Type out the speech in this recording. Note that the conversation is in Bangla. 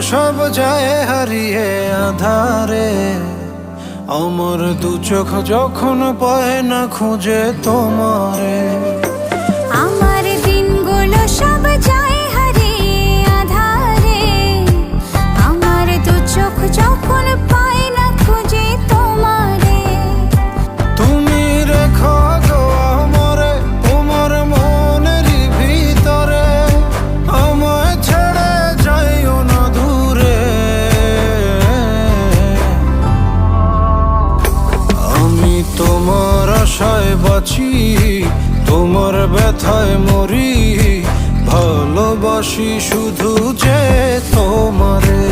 সব যায় হারিয়ে আধারে, আমার দু চোখ যখন পায় না খুঁজে তোমারে। আমার দিনগুলো সব যায় হারিয়ে আধারে, আমার দু চোখ যখন পায় না খুঁজে তোমারে। তুমি রেখো গো আমরে তোমার মনের ভিতরে, আমায় ছেড়ে যাইও না দূরে। আমি তোমার আশায় বাঁচি, তোমার ব্যথায় মরি, ভালোবাসি শুধু যে তোমারে।